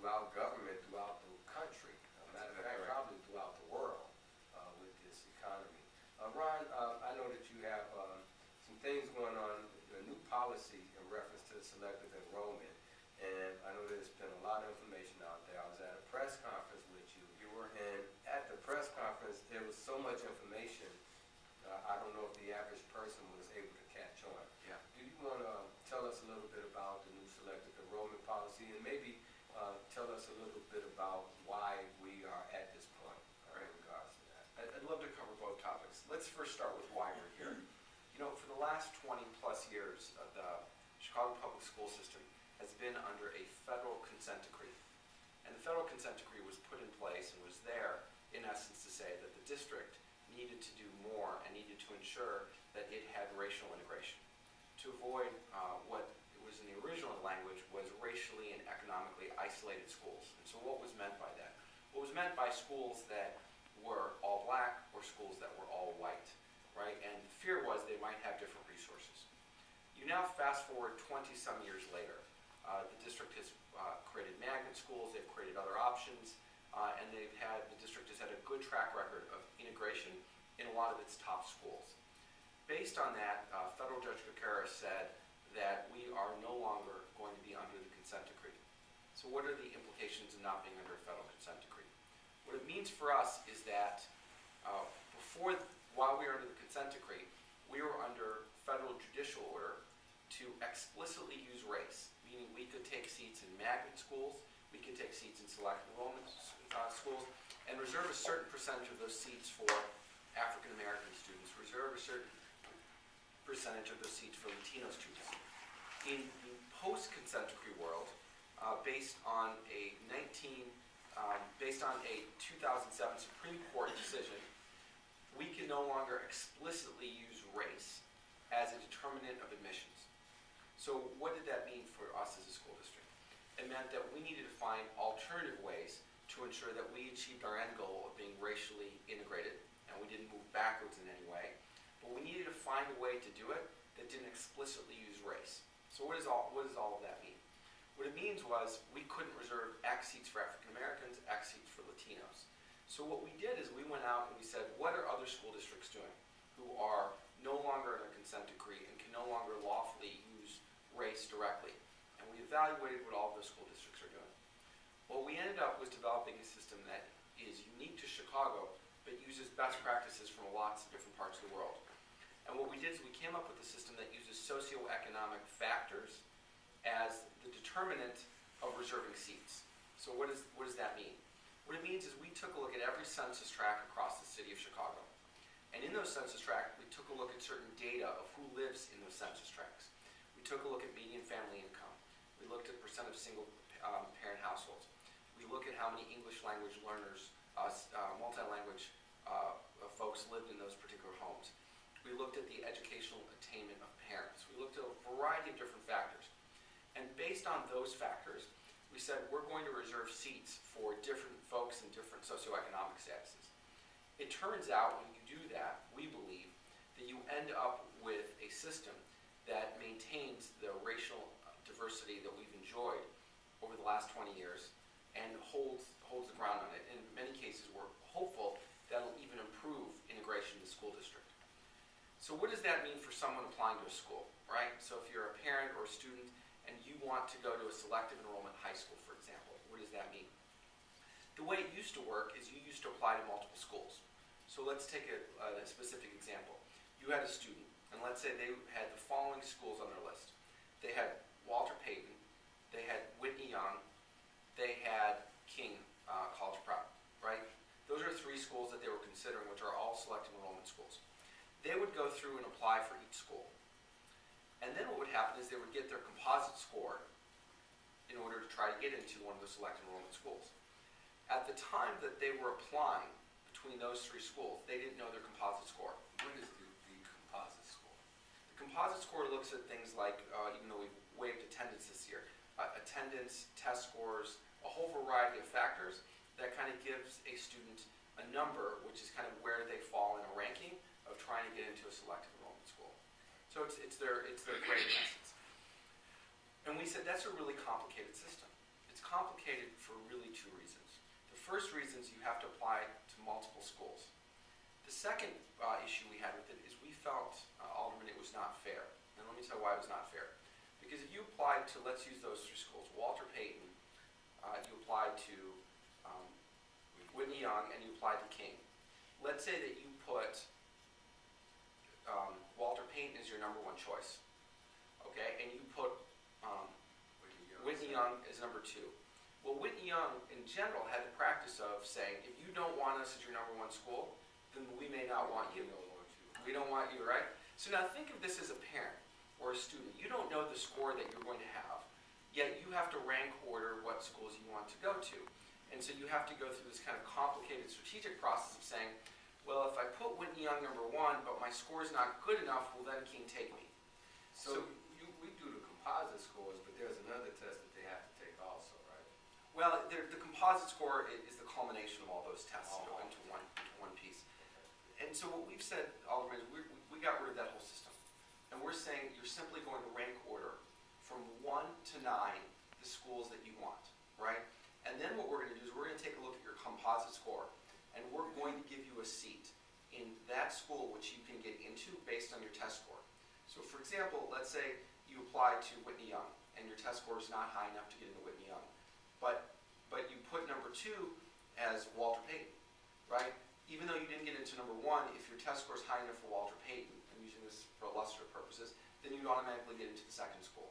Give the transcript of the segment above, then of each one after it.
throughout government, throughout the country. Matter of fact, probably throughout the world with this economy. Ron, I know that you have some things going on, a new policy in reference to selective enrollment, and I know there's been a lot of information out there. I was at a press conference with you. You were in, at the press conference, there was so much information, I don't know if the average person was able to catch on. Yeah. Do you want to tell us a little bit about the new selective enrollment policy, and maybe tell us a little bit about why we are at this point in regards to that? I'd love to cover both topics. Let's first start with why we're here. You know, for the last 20 plus years, the Chicago public school system has been under a federal consent decree. And the federal consent decree was put in place and was there, in essence, to say that the district needed to do more and needed to ensure that it had racial integration to avoid what was in the original language was racially and economically isolated schools. And so what was meant by that? What was meant by schools that were all black or schools that were all white, right? And the fear was they might have different resources. You now fast forward 20-some years later. The district has created magnet schools, they've created other options, and the district has had a good track record of integration in a lot of its top schools. Based on that, Federal Judge Kakara said that we are no longer going to be under the consent decree. So what are the implications of not being under a federal consent decree? What it means for us is that while we were under the consent decree, we were under federal judicial order to explicitly use race, meaning we could take seats in magnet schools, we could take seats in select enrollment schools, and reserve a certain percentage of those seats for African American students, reserve a certain percentage of those seats for Latino students. In the post-consent decree world, based on a 2007 Supreme Court decision, we can no longer explicitly use race as a determinant of admissions. So what did that mean for us as a school district? It meant that we needed to find alternative ways to ensure that we achieved our end goal of being racially integrated, and we didn't move backwards in any way. But we needed to find a way to do it that didn't explicitly use race. So what does all of that mean? What it means was we couldn't reserve X seats for African Americans, X seats for Latinos. So what we did is we went out and we said, what are other school districts doing who are no longer under consent decree and can no longer lawfully use race directly? And we evaluated what all of those school districts are doing. What we ended up was developing a system that is unique to Chicago, but uses best practices from lots of different parts of the world. And what we did is we came up with a system that uses socioeconomic factors as the determinant of reserving seats. So what does that mean? What it means is we took a look at every census tract across the city of Chicago. And in those census tracts, we took a look at certain data of who lives in those census tracts. We took a look at median family income. We looked at percent of single parent households. We looked at how many English language learners, multi-language folks lived in those particular homes. We looked at the educational attainment of parents. We looked at a variety of different factors. And based on those factors, we said we're going to reserve seats for different folks in different socioeconomic statuses. It turns out when you do that, we believe that you end up with a system that maintains the racial diversity that we've enjoyed over the last 20 years and holds the ground on it. In many cases, we're hopeful that'll even improve integration in the school district. So what does that mean for someone applying to a school, right? So if you're a parent or a student and you want to go to a selective enrollment high school, for example, what does that mean? The way it used to work is you used to apply to multiple schools. So let's take a specific example. You had a student, and let's say they had the following schools on their list. They had Walter Payton, they had Whitney Young, they had King College Prep, right? Those are three schools that they were considering, which are all selective enrollment schools. They would go through and apply for each school. And then what would happen is they would get their composite score in order to try to get into one of the selective enrollment schools. At the time that they were applying between those three schools, they didn't know their composite score. What is the composite score? The composite score looks at things like, even though we've waived attendance this year, attendance, test scores, a whole variety of factors that kind of gives a student a number, which is kind of where they fall in a ranking of trying to get into a selective enrollment school. So it's their grade in essence. And we said that's a really complicated system. It's complicated for really two reasons. The first reason is you have to apply to multiple schools. The second issue we had with it is we felt, Alderman, it was not fair. And let me tell you why it was not fair. Because if you applied to, let's use those three schools, Walter Payton, you applied to Whitney Young, and you applied to King. Let's say that you put Walter Payton as your number one choice, okay? And you put Whitney Young as number two. Well, Whitney Young, in general, had the practice of saying, if you don't want us as your number one school, then we may not want you. We don't want you, right? So now think of this as a parent or a student. You don't know the score that you're going to have, yet you have to rank order what schools you want to go to. And so you have to go through this kind of complicated strategic process of saying, well, if I put Whitney Young number one, but my score is not good enough, will then King take me? So we do the composite scores, but there's another test that they have to take also, right? Well, the composite score is the culmination of all those tests into one piece. And so what we've said, Alderman, is we got rid of that whole system. And we're saying you're simply going to rank order from 1 to 9 the schools that you want, right? And then what we're going to do is we're going to take a look at your composite score, and we're going to give you a seat in that school which you can get into based on your test score. So for example, let's say you apply to Whitney Young, and your test score is not high enough to get into Whitney Young. But you put number 2 as Walter Payton, right? Even though you didn't get into number 1, if your test score is high enough for Walter Payton, I'm using this for illustrative purposes, then you'd automatically get into the second school.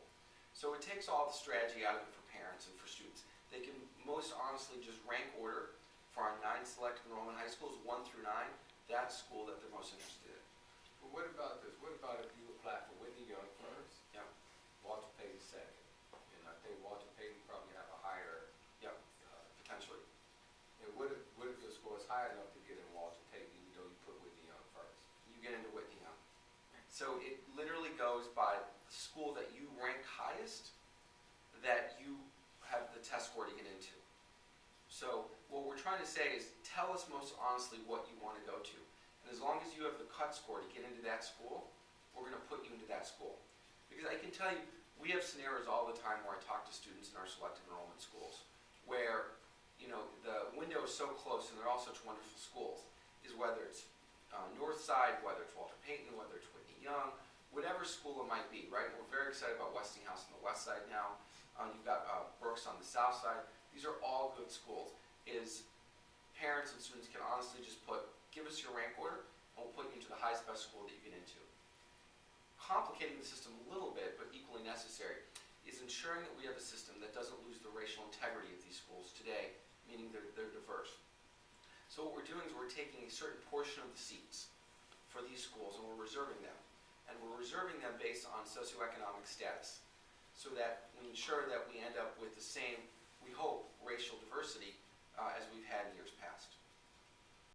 So it takes all the strategy out of it for parents and for students. They can most honestly just rank order for our 9 selective enrollment high schools, 1 through 9, that school that they're most interested in. But what about this? What about if you apply for Whitney Young first, Yeah. Walter Payton second? And I think Walter Payton probably have a higher, Yeah, potentially. and what if your score is high enough to get in Walter Payton, even though you put Whitney Young first? You get into Whitney Young. So it literally goes by the school that you rank highest that you have the test score to get into. So what we're trying to say is tell us most honestly what you want to go to. And as long as you have the cut score to get into that school, we're going to put you into that school. Because I can tell you, we have scenarios all the time where I talk to students in our selective enrollment schools where, you know, the window is so close and they're all such wonderful schools, is whether it's North Side, whether it's Walter Payton, whether it's Whitney Young, whatever school it might be, right? We're very excited about Westinghouse on the west side now. You've got Brooks on the south side. These are all good schools. Is parents and students can honestly just give us your rank order, and we'll put you into the highest best school that you get into. Complicating the system a little bit, but equally necessary, is ensuring that we have a system that doesn't lose the racial integrity of these schools today, meaning they're diverse. So what we're doing is we're taking a certain portion of the seats for these schools, and we're reserving them. And we're reserving them based on socioeconomic status, so that we ensure that we end up with the same, we hope, racial diversity as we've had in years past.